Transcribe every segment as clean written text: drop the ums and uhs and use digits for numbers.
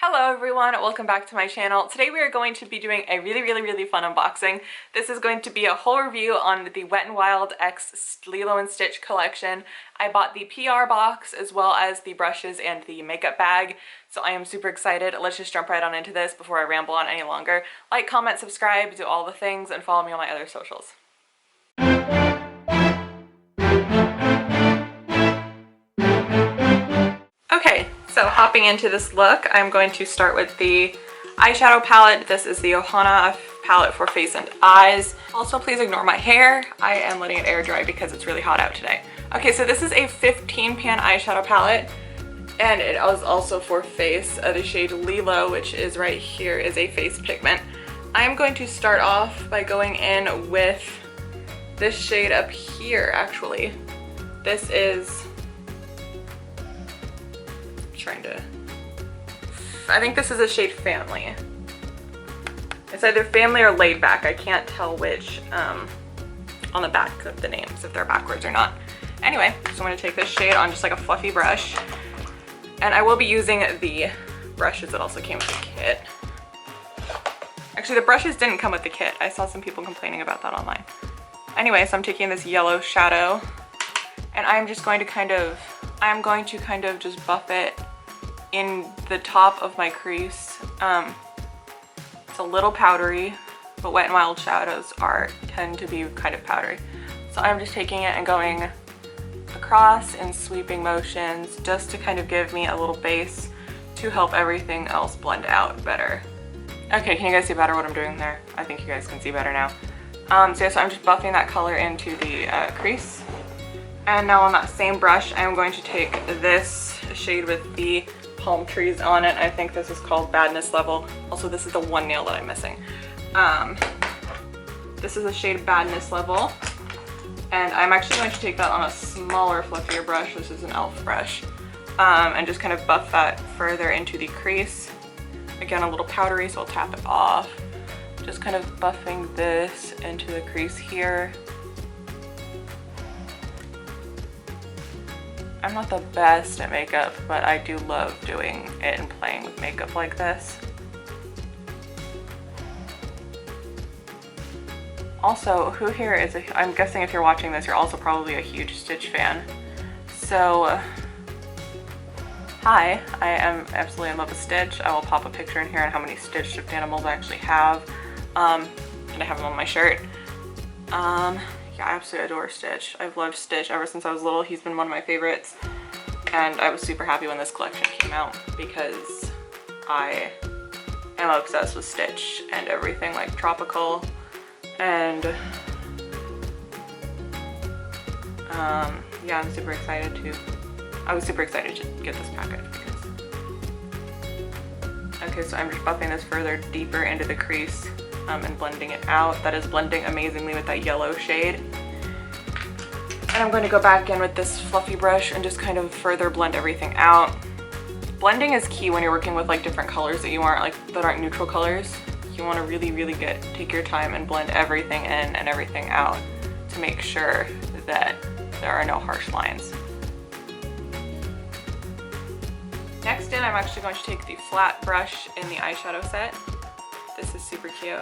Hello everyone, welcome back to my channel. Today we are going to be doing a really fun unboxing. This is going to be a whole review on the Wet n Wild X Lilo and Stitch collection. I bought the PR box as well as the brushes and the makeup bag, so I am super excited. Let's just jump right on into this before I ramble on any longer. Like, comment, subscribe, do all the things, and follow me on my other socials. Okay, so hopping into this look, I'm going to start with the eyeshadow palette. This is the Ohana palette for face and eyes. Also, please ignore my hair. I am letting it air dry because it's really hot out today. Okay, so this is a 15 pan eyeshadow palette, and it is also for face. The shade Lilo, which is right here, is a face pigment. I'm going to start off by going in with this shade up here, actually. This is... I think this is a shade Family. It's either Family or Laid Back. I can't tell which on the back of the names, if they're backwards or not. Anyway, so I'm going to take this shade on just like a fluffy brush. And I will be using the brushes that also came with the kit. Actually, the brushes didn't come with the kit. I saw some people complaining about that online. Anyway, so I'm taking this yellow shadow, and I'm just going to kind of just buff it in the top of my crease. It's a little powdery, but Wet n Wild shadows tend to be kind of powdery. So I'm just taking it and going across in sweeping motions just to kind of give me a little base to help everything else blend out better. Okay, can you guys see better what I'm doing there? I think you guys can see better now. So I'm just buffing that color into the crease. And now on that same brush, I'm going to take this shade with the palm trees on it. I think this is called Badness Level. Also, this is the one nail that I'm missing. This is the shade Badness Level. And I'm actually going to take that on a smaller, fluffier brush. This is an e.l.f. brush. And just kind of buff that further into the crease. Again, a little powdery, so I'll tap it off. Just kind of buffing this into the crease here. I'm not the best at makeup, but I do love doing it and playing with makeup like this. Also, who here is I'm guessing if you're watching this, you're also probably a huge Stitch fan. So, hi, I am absolutely in love with Stitch. I will pop a picture in here on how many Stitch stuffed animals I actually have. And I have them on my shirt. Yeah, I absolutely adore Stitch. I've loved Stitch ever since I was little. He's been one of my favorites. And I was super happy when this collection came out because I am obsessed with Stitch and everything like tropical. And yeah, I was super excited to get this package because... Okay, so I'm just buffing this further deeper into the crease. And blending it out. That is blending amazingly with that yellow shade. And I'm going to go back in with this fluffy brush and just kind of further blend everything out. Blending is key when you're working with like different colors that aren't neutral colors. You want to really take your time and blend everything in and everything out to make sure that there are no harsh lines. Next in, I'm actually going to take the flat brush in the eyeshadow set. This is super cute.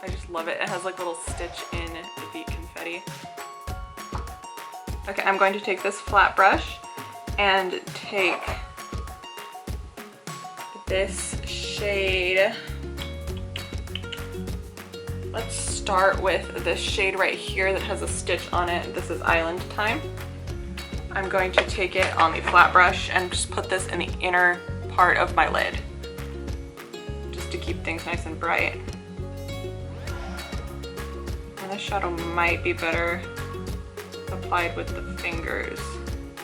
I just love it. It has like little stitch in the confetti. Okay, I'm going to take this flat brush and take this shade. Let's start with this shade right here that has a stitch on it. This is Island Time. I'm going to take it on the flat brush and just put this in the inner part of my lid just to keep things nice and bright. And this shadow might be better applied with the fingers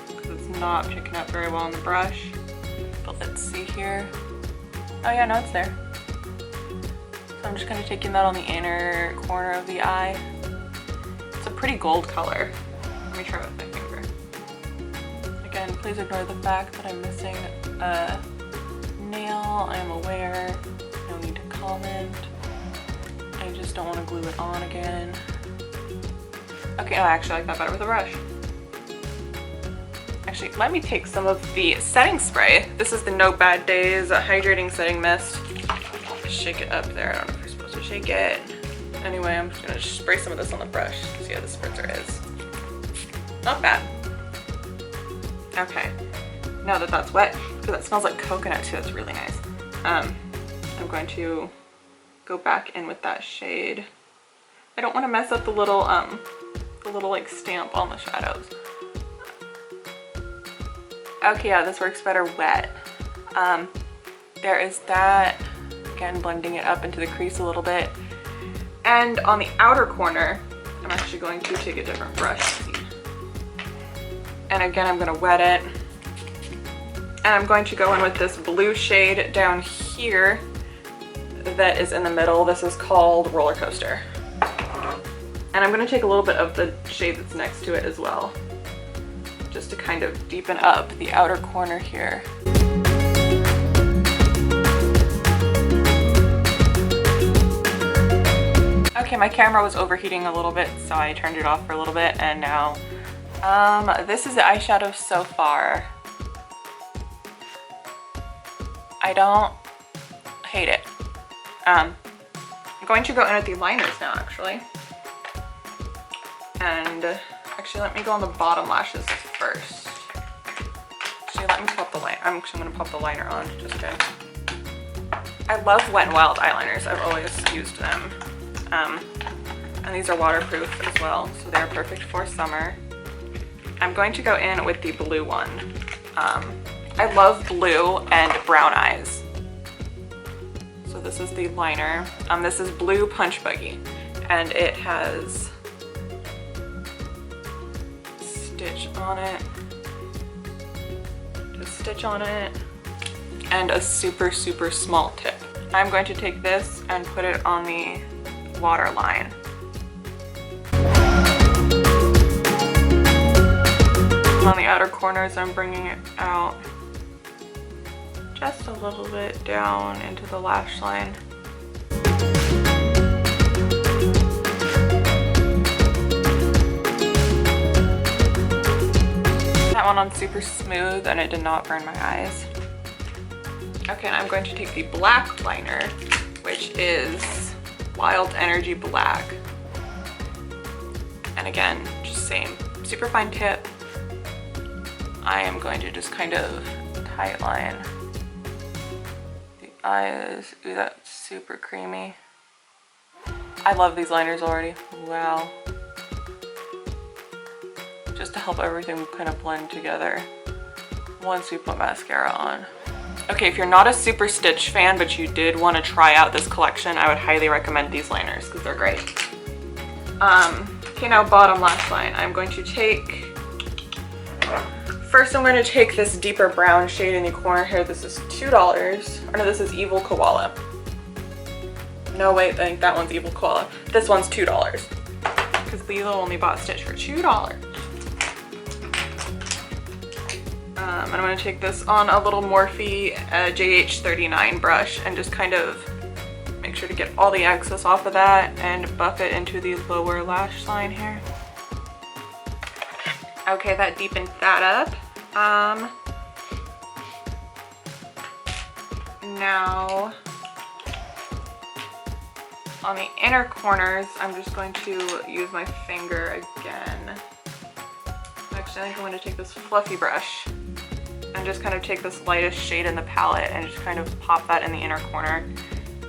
because it's not picking up very well on the brush. But let's see here. Oh yeah, no, it's there. So I'm just kind of taking that on the inner corner of the eye. It's a pretty gold color. Let me try with my finger. Again, please ignore the fact that I'm missing a nail. I am aware. No need to comment. I just don't want to glue it on again. Okay, no, I actually like that better with a brush. Actually, let me take some of the setting spray. This is the No Bad Days Hydrating Setting Mist. Shake it up there. I don't know if you're supposed to shake it. Anyway, I'm just gonna spray some of this on the brush. See how the spritzer is. Not bad. Okay, now that that's wet, because that smells like coconut too, that's really nice. I'm going to go back in with that shade. I don't want to mess up the little like stamp on the shadows. Okay, yeah, this works better wet. There is that. Again, blending it up into the crease a little bit. And on the outer corner, I'm actually going to take a different brush. And again, I'm gonna wet it. And I'm going to go in with this blue shade down here that is in the middle. This is called Roller Coaster. And I'm gonna take a little bit of the shade that's next to it as well, just to kind of deepen up the outer corner here. Okay, my camera was overheating a little bit, so I turned it off for a little bit, and now this is the eyeshadow so far. I don't hate it. I'm going to go in with the liners now, actually. And actually, let me go on the bottom lashes first. Actually, let me pop the liner. I'm actually going to pop the liner on, just because. I love Wet n Wild eyeliners. I've always used them. And these are waterproof as well, so they're perfect for summer. I'm going to go in with the blue one. I love blue and brown eyes. So this is the liner. This is Blue Punch Buggy, and it has a stitch on it, a stitch on it, and a super, super small tip. I'm going to take this and put it on the waterline. On the outer corners, I'm bringing it out just a little bit down into the lash line. That one on super smooth, and it did not burn my eyes. Okay, and I'm going to take the black liner, which is Wild Energy Black. And again, just same, super fine tip. I am going to just kind of tight line the eyes. Ooh, that's super creamy. I love these liners already. Wow. Just to help everything kind of blend together once we put mascara on. Okay, if you're not a Super Stitch fan, but you did want to try out this collection, I would highly recommend these liners because they're great. Okay, now bottom lash line. I'm going to take, first I'm going to take this deeper brown shade in the corner here. This is $2. Or no, this is Evil Koala. No, wait, I think that one's Evil Koala. This one's $2. Because Lilo only bought Stitch for $2. And I'm going to take this on a little Morphe JH39 brush and just kind of make sure to get all the excess off of that and buff it into the lower lash line here. Okay, that deepened that up. Now, on the inner corners, I'm just going to use my finger again. Actually, I think I'm going to take this fluffy brush and just kind of take this lightest shade in the palette and just kind of pop that in the inner corner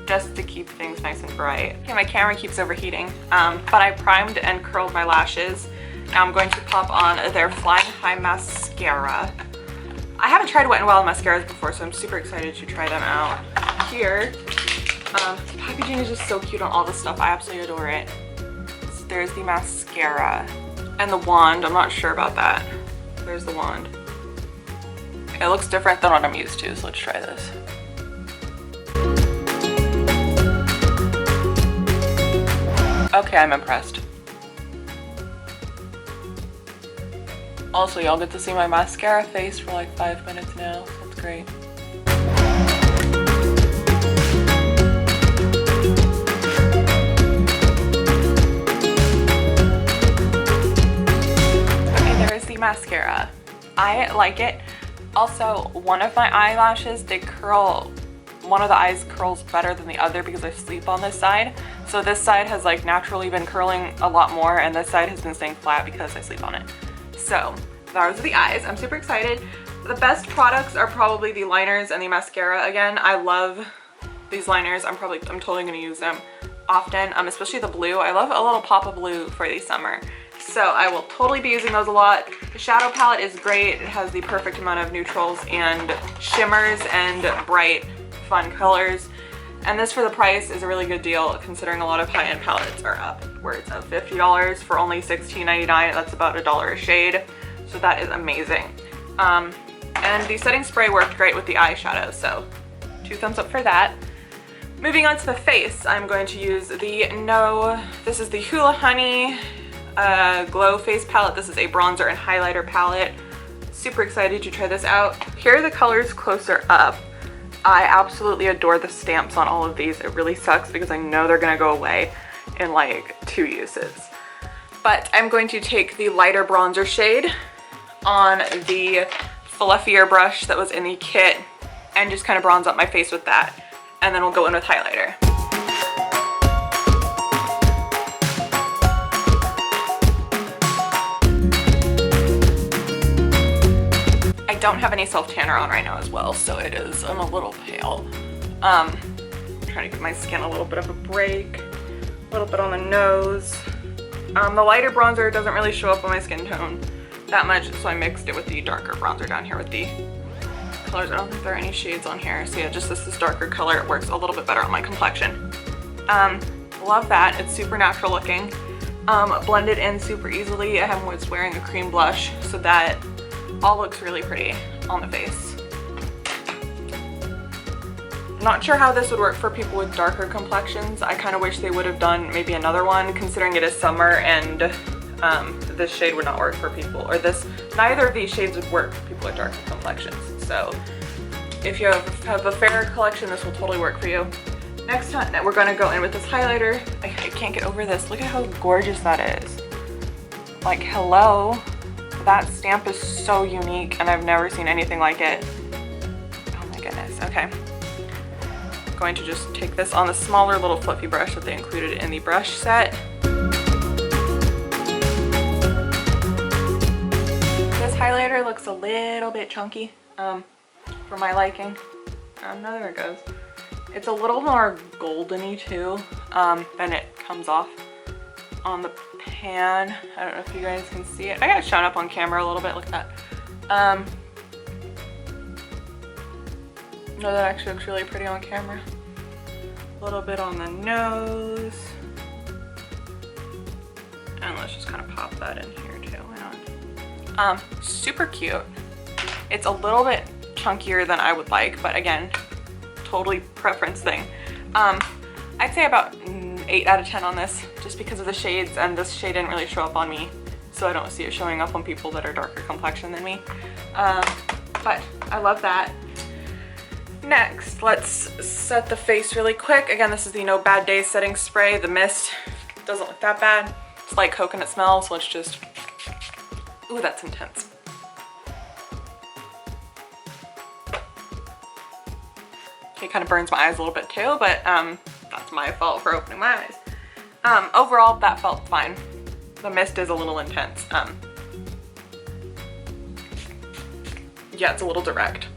just to keep things nice and bright. Okay, my camera keeps overheating, but I primed and curled my lashes. Now I'm going to pop on their Flying High Mascara. I haven't tried Wet n Wild mascaras before, so I'm super excited to try them out. Here, the packaging is just so cute on all this stuff. I absolutely adore it. So there's the mascara and the wand. I'm not sure about that. There's the wand. It looks different than what I'm used to, so let's try this. Okay, I'm impressed. Also, y'all get to see my mascara face for like 5 minutes now. That's great. Okay, there is the mascara. I like it. Also, one of my eyelashes, they curl, one of the eyes curls better than the other because I sleep on this side. So this side has like naturally been curling a lot more, and this side has been staying flat because I sleep on it. So those are the eyes. I'm super excited. The best products are probably the liners and the mascara. Again, I love these liners. I'm totally gonna use them often, especially the blue. I love a little pop of blue for the summer. So I will totally be using those a lot. The shadow palette is great. It has the perfect amount of neutrals and shimmers and bright, fun colors. And this for the price is a really good deal considering a lot of high-end palettes are upwards of $50 for only $16.99. That's about $1 a shade. So that is amazing. And the setting spray worked great with the eyeshadow, so 2 thumbs up for that. Moving on to the face, I'm going to use this is the Hula Honey Glow Face Palette. This is a bronzer and highlighter palette. Super excited to try this out. Here are the colors closer up. I absolutely adore the stamps on all of these. It really sucks because I know they're gonna go away in like 2 uses. But I'm going to take the lighter bronzer shade on the fluffier brush that was in the kit and just kind of bronze up my face with that. And then we'll go in with highlighter. I don't have any self-tanner on right now as well, so I'm a little pale. I'm trying to give my skin a little bit of a break, a little bit on the nose. The lighter bronzer doesn't really show up on my skin tone that much, so I mixed it with the darker bronzer down here with the colors. I don't think there are any shades on here, so yeah, just this darker color. It works a little bit better on my complexion. Love that. It's super natural looking. Blended in super easily. I was wearing a cream blush, so that all looks really pretty on the face. Not sure how this would work for people with darker complexions. I kind of wish they would have done maybe another one, considering it is summer and this shade would not work for people, or neither of these shades would work for people with darker complexions. So if you have a fairer collection, this will totally work for you. Next time, we're gonna go in with this highlighter. I can't get over this. Look at how gorgeous that is. Like, hello. That stamp is so unique and I've never seen anything like it. Oh my goodness, okay. I'm going to just take this on the smaller little fluffy brush that they included in the brush set. This highlighter looks a little bit chunky for my liking. No, there it goes. It's a little more golden-y too than it comes off on the pan. I don't know if you guys can see it. I got it shown up on camera a little bit. Look at that. No, that actually looks really pretty on camera. A little bit on the nose. And let's just kind of pop that in here too. Why not? Super cute. It's a little bit chunkier than I would like, but again, totally preference thing. I'd say about 8 out of 10 on this, just because of the shades, and this shade didn't really show up on me, so I don't see it showing up on people that are darker complexion than me. But I love that. Next, let's set the face really quick. Again, this is the No Bad Days setting spray. The mist doesn't look that bad. It's like coconut smell, so let's just, ooh, that's intense. It kind of burns my eyes a little bit too, but that's my fault for opening my eyes. Overall, that felt fine. The mist is a little intense. Yeah, it's a little direct,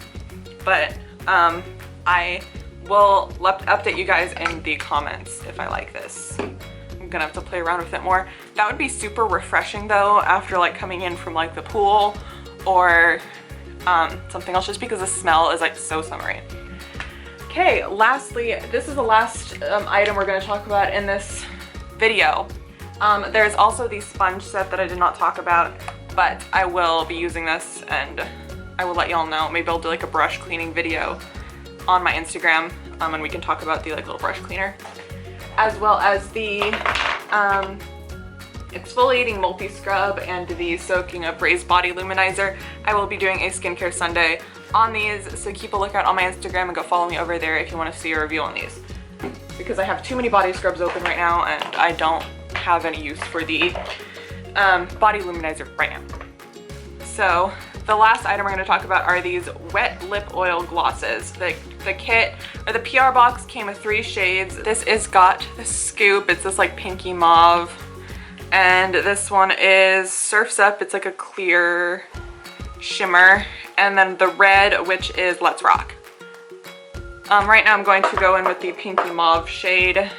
but I will update you guys in the comments if I like this. I'm gonna have to play around with it more. That would be super refreshing though, after like coming in from like the pool or something else, just because the smell is like so summery. Okay, lastly, this is the last item we're going to talk about in this video. There's also the sponge set that I did not talk about, but I will be using this and I will let y'all know. Maybe I'll do like a brush cleaning video on my Instagram and we can talk about the like little brush cleaner. As well as the exfoliating multi-scrub and the soaking up raised body luminizer. I will be doing a skincare Sunday on these, so keep a lookout on my Instagram and go follow me over there if you want to see a review on these, because I have too many body scrubs open right now and I don't have any use for the body luminizer right now. So the last item we're going to talk about are these wet lip oil glosses. The kit, or the PR box, came with 3 shades. This is got the scoop. It's this like pinky mauve. And this one is Surf's Up. It's like a clear shimmer. And then the red, which is Let's Rock. Right now I'm going to go in with the pinky mauve shade.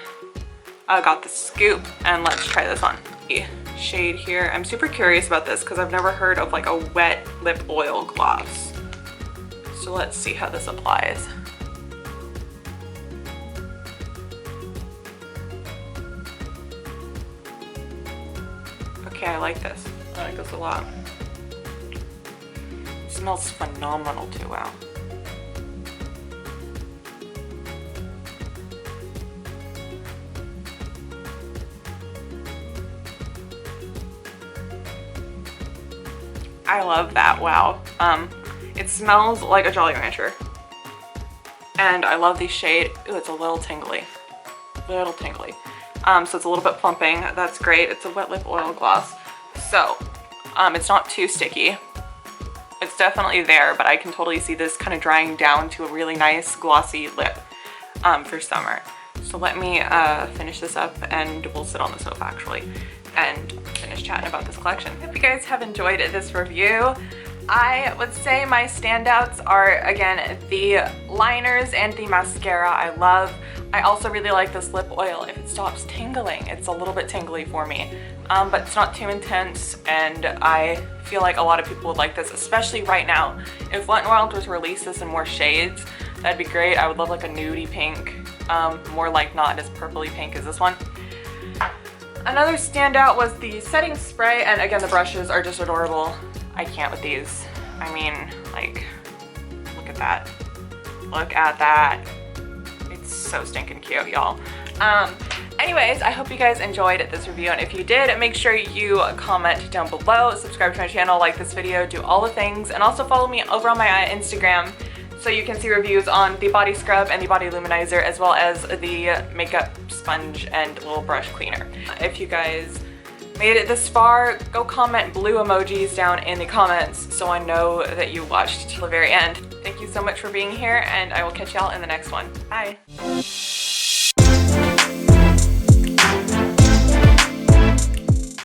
Got the scoop, and let's try this on. The shade here. I'm super curious about this because I've never heard of like a wet lip oil gloss. So let's see how this applies. Okay, I like this. I like this a lot. It smells phenomenal too, wow. I love that, wow. It smells like a Jolly Rancher. And I love the shade. Ooh, it's a little tingly. Little tingly. So it's a little bit plumping. That's great. It's a wet lip oil gloss. So, it's not too sticky. It's definitely there, but I can totally see this kind of drying down to a really nice glossy lip for summer. So let me finish this up and we'll sit on the sofa actually and finish chatting about this collection. Hope you guys have enjoyed this review. I would say my standouts are, again, the liners and the mascara I love. I also really like this lip oil. If it stops tingling, it's a little bit tingly for me, but it's not too intense, and I feel like a lot of people would like this, especially right now. If Wet n Wild was to release this in more shades, that'd be great. I would love like a nudie pink, more like not as purpley pink as this one. Another standout was the setting spray, and again, the brushes are just adorable. I can't with these. I mean, like, look at that. Look at that. It's so stinking cute, y'all. Anyways, I hope you guys enjoyed this review, and if you did, make sure you comment down below, subscribe to my channel, like this video, do all the things, and also follow me over on my Instagram so you can see reviews on the body scrub and the body luminizer, as well as the makeup sponge and little brush cleaner. If you guys made it this far, go comment blue emojis down in the comments so I know that you watched till the very end. Thank you so much for being here, and I will catch y'all in the next one. Bye.